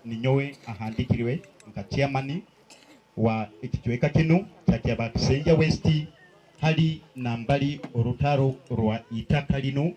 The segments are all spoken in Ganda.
ninyowe ahandikirwe nka chairman wa ekichweka kino kya Kisenja West hali nambali orutaro rwa itaka lino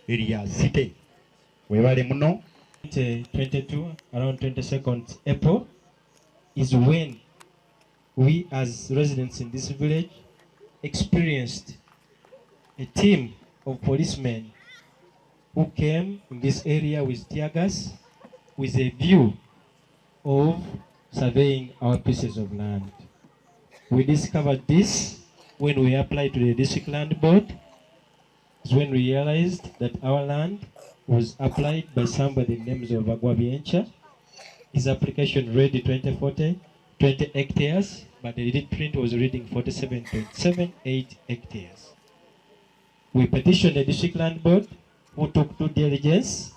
erya Zite. Webale muno. 22 around 22nd April is when we as residents in this village experienced a team of policemen who came in this area with tear gas with a view of surveying our pieces of land. We discovered this when we applied to the district land board. It's when we realized that our land was applied by somebody named Agwabiencha. His application read 20 hectares, but the deed print was reading 47.78 hectares. We petitioned the district land board, who took due diligence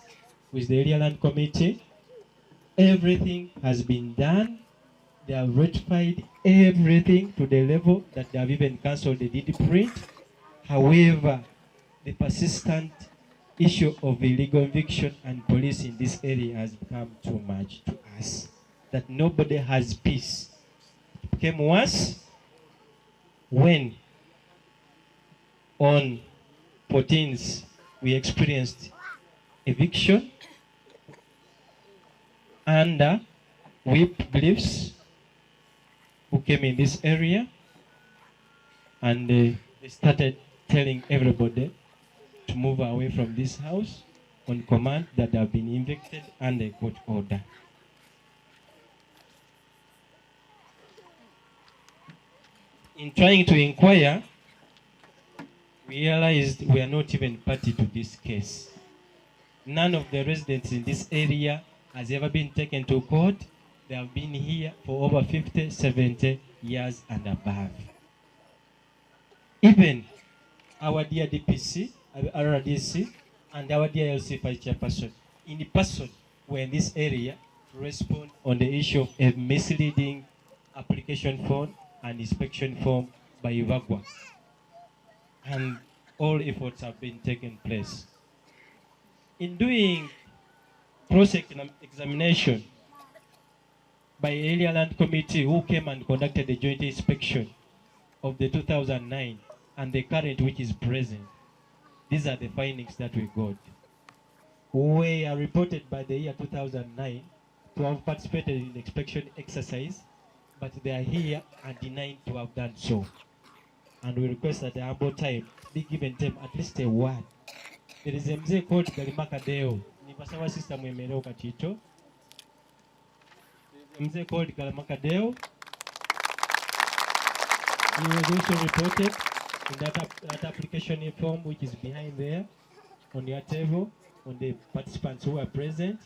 with the area land committee. Everything has been done. They have rectified everything to the level that they have even cancelled the deed print. However, the persistent issue of illegal eviction and police in this area has become too much to us, that nobody has peace. It became worse when on 14th we experienced eviction under whip beliefs who came in this area, and they started telling everybody to move away from this house on command that they have been evicted under court order. In trying to inquire, we realized we are not even party to this case. None of the residents in this area has ever been taken to court. They have been here for over 50, 70 years and above. Even our dear DPC, RDC, and our dear LC Vice Chairperson, in the person were in this area to respond on the issue of a misleading application form and inspection form by Ivagwa. And all efforts have been taken place. In doing cross-examination by Area Land Committee, who came and conducted the joint inspection of the 2009 and the current which is present, these are the findings that we got. We are reported by the year 2009 to have participated in the inspection exercise, but they are here and denying to have done so. And we request that the humble time be given them at least a word. There is a mzee called Galimakadeo. Ni pasawa sister mwemeleo katito. Mzee called Galimakadeo. He was also reported in that application form which is behind there on your table, on the participants who are present,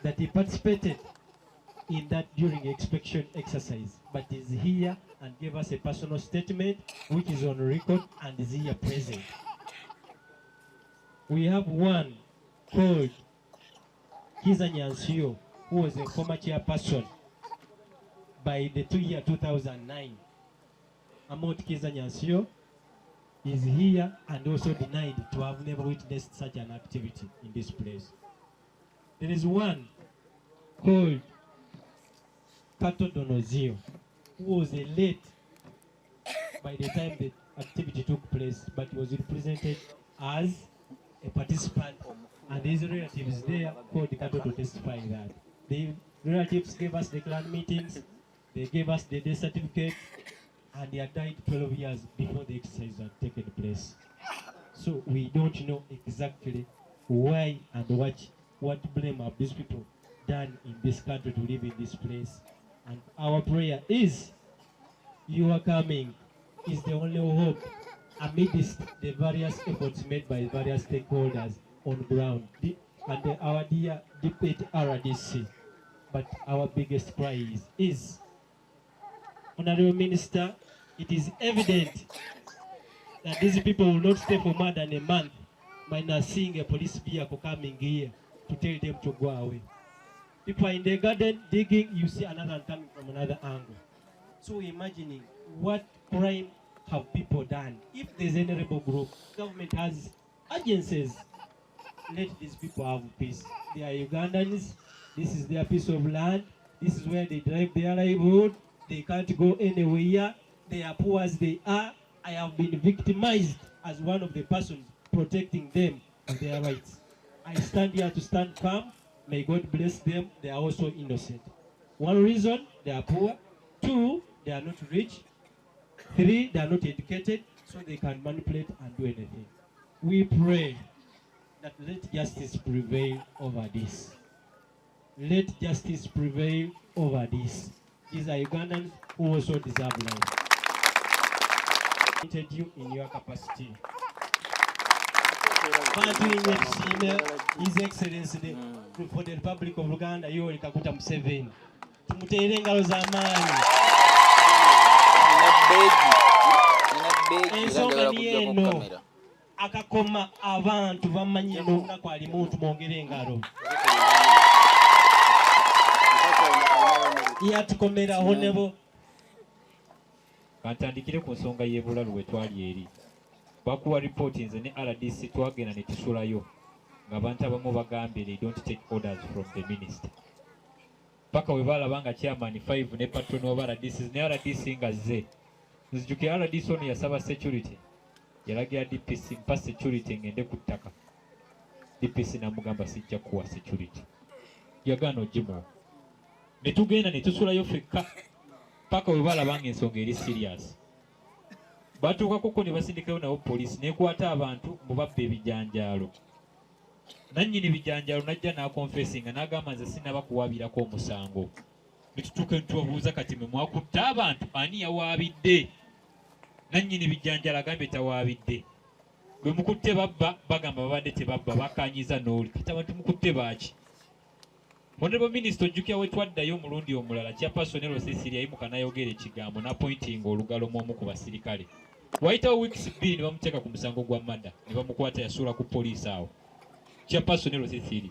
that he participated in that during the inspection exercise, but is here and gave us a personal statement which is on record and is here present. We have one called Kiza Nyansio, who was a former chairperson by the year 2009. Amot Kiza Nyansio is here and also denied to have never witnessed such an activity in this place. There is one called Kato Donozio, who was a late by the time the activity took place, but was represented as a participant, and his relatives there called Kato to testify that. The relatives gave us the clan meetings, they gave us the death certificate, and he had died 12 years before the exercise had taken place. So we don't know exactly why and what blame have these people done in this country to live in this place. And our prayer is, your coming is the only hope amidst the various efforts made by various stakeholders on ground, and our dear Deputy RDC. But our biggest cry is, Honorable Minister, it is evident that these people will not stay for more than a month minus seeing a police vehicle coming here to tell them to go away. People are in the garden digging, you see another one coming from another angle. So imagining what crime have people done. If there's any rebel group, government has agencies, let these people have peace. They are Ugandans, This is their piece of land. This is where they drive their livelihood. They can't go anywhere. They are poor as they are. I have been victimized as one of the persons protecting them and their rights. I stand here to stand firm. May God bless them. They are also innocent. One reason, they are poor. Two, they are not rich. Three, they are not educated, so they can manipulate and do anything. We pray that let justice prevail over this. Let justice prevail over this. These are Ugandans who also deserve life. I you in your capacity. His Excellency for the Republic of Uganda, Yoweri Kaguta Museveni. Tumutere engalo z'amaanyi. Ensonga ni eno. Akakoma abantu bamanyi n'olunaku ali muntu mwongere engalo. Yatukomeraho nebo. Kantandikire ku nsonga y'ebulalu we twali eri. Bakuwa ripooti nze ne RDC twagenda ne tusulayo ng'abantu abamu bagambye they don't take orders from the minister. Paka we balaba nga chairman 5 ne patron wa RDC ne RDC nga zze. Nzijukira RDC ono yasaba security. Yalagira DPC mpa security ngende ku ttaka. DPC namugamba sijja kuwa security. Yagaana ogimuwa. Ne tugenda ne tusulayo fekka. Paka we balaba nga ensonga eri serious. Batuuka kuko ne basindikayo nawo poliisi nekwata abantu mubabba ebijanjaalo. Nannyini bijanjaalo najja n'akonfesinga n'agamba nze sinaba kuwaabirako omusango. Ne tutuuka ne tubabuuza kati mwe mwakutte abantu ani yawaabidde? Nannyini bijanjaalo agambye tawaabidde. Bwe mukutte babba bagamba babadde tebabba bakanyiza n'oli. Kati abantu mukutte baaki? Honorable Minister ojjukira we twaddayo omulundi omulala chairperson Cecilia yayimuka n'ayogera ekigambo n'appointinga olugalo mu omu ku basirikale. Wayitawo weeks 2 ne bamuteeka ku musango gwa mada ne bamukwata yasuula ku poliisi awo. Chairperson Cecilia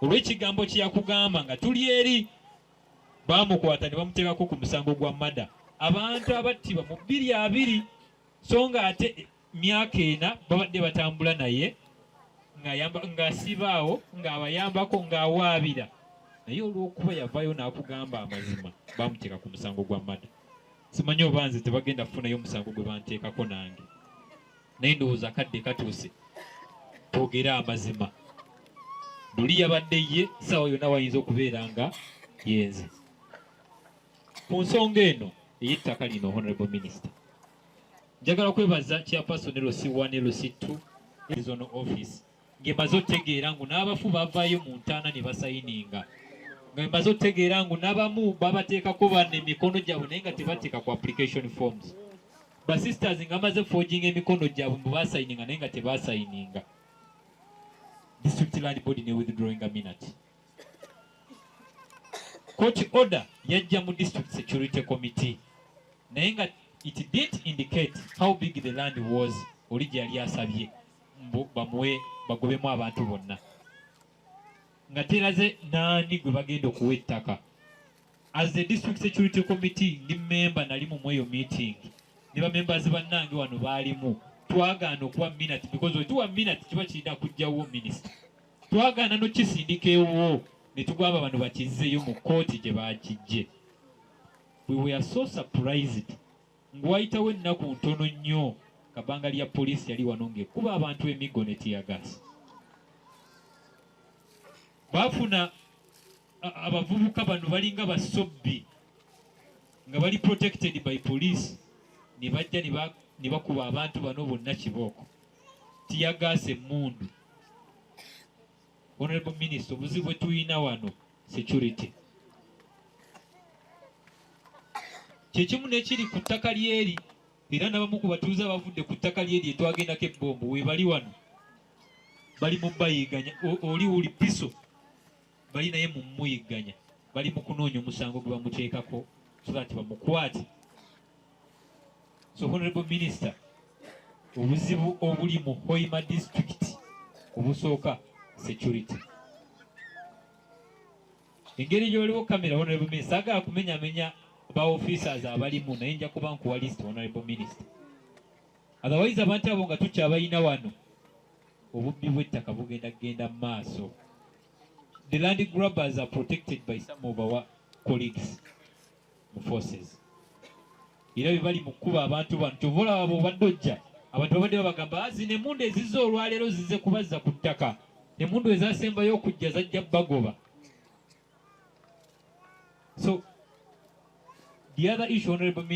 olw'ekigambo kye yakugamba nga tuli eri baamukwata ne bamuteekako ku musango gwa mada. Abantu abattibwa mu 2 so nga ate myaka ena babadde batambula naye ng'asibaawo ng'abayambako ng'awaabira naye olw'okuba yavaayo n'akugamba amazima baamuteeka ku musango gwa mada. Simanyi oba nze tebagenda kufunayo omusango gwe banteekako nange naye ndowooza kadde katuuse twogera amazima. Luli yabadde ye ssaawa yonna wayinza okubeera nga yenze. Ku nsonga eno ey'ettaka lino Honorable Minister, njagala kwebaza chairperson LC1 LC2 Regional Office ng'emaze otegeera ngu n'abafu bavaayo mu ntaana ne basayininga, ng'emaze otegeera ngu n'abamu babateekako banne emikono gyabwe naye nga tebateeka ku application forms. Basisters nga bamaze forging emikono gyabwe mbu basayininga naye nga tebasayininga. District Land Board ne withdrawing a minute. Court order yajja mu District Security Committee naye nga it didn't indicate how big the land was. Oli gye yali asabye bamuwe bagobemu abantu bonna nga teraze naani gwe bagenda okuwa ettaka. As the District Security Committee ndi member nali mu mweyo meeting ne bamembers bannange wano baalimu. Twagaana okuwa minute because we tuwa minute kiba kirina kujjawo minister. Twagaana n'okisindikeewo ne tugamba bano bakizzeeyo mu kooti gye baakijje. We were so surprised ng'wayitawo ennaku ntono nnyo kabanga lya poliisi yali wano ng'ekuba abantu emiggo ne tiyagasi. Baafuna abavubuka bano balinga basobbi nga bali protected by police ne bajja ne bakuba abantu bano bonna kibooko tiyagasi emmundu. Honorable Minister, obuzibu bwe tulina wano security. Kyekimu n'ekiri ku ttaka lyeri era n'abamu ku batuuze abavudde ku ttaka lyeri etwagendako ebbombo we bali wano bali mu bayigganya. Oli wuli piso bali naye mu muyigganya, bali mu kunoonya omusango gwe bamuteekako so that bamukwate. So Honorable Minister, obuzibu obuli mu Hoima district obusooka security. Engeri gy'oliwo kamera Honorable Minister, agala kumenyamenya ba officers abalimu naye nja kuba nkuwa list Honorable Minister. Otherwise abantu abo nga tukyabayina wano obubbi bw'ettaka bugenda kugenda mu maaso. the land grabbers are protected by some of our colleagues mu forces. Era bibali mukuba abantu bano tovola abo badojja abantu babadde babagamba azine mundu ezizo olwaleero zize kubazza ku ttaka emundu ezasembayo okujja zajja bagoba. So the other issue, Honorable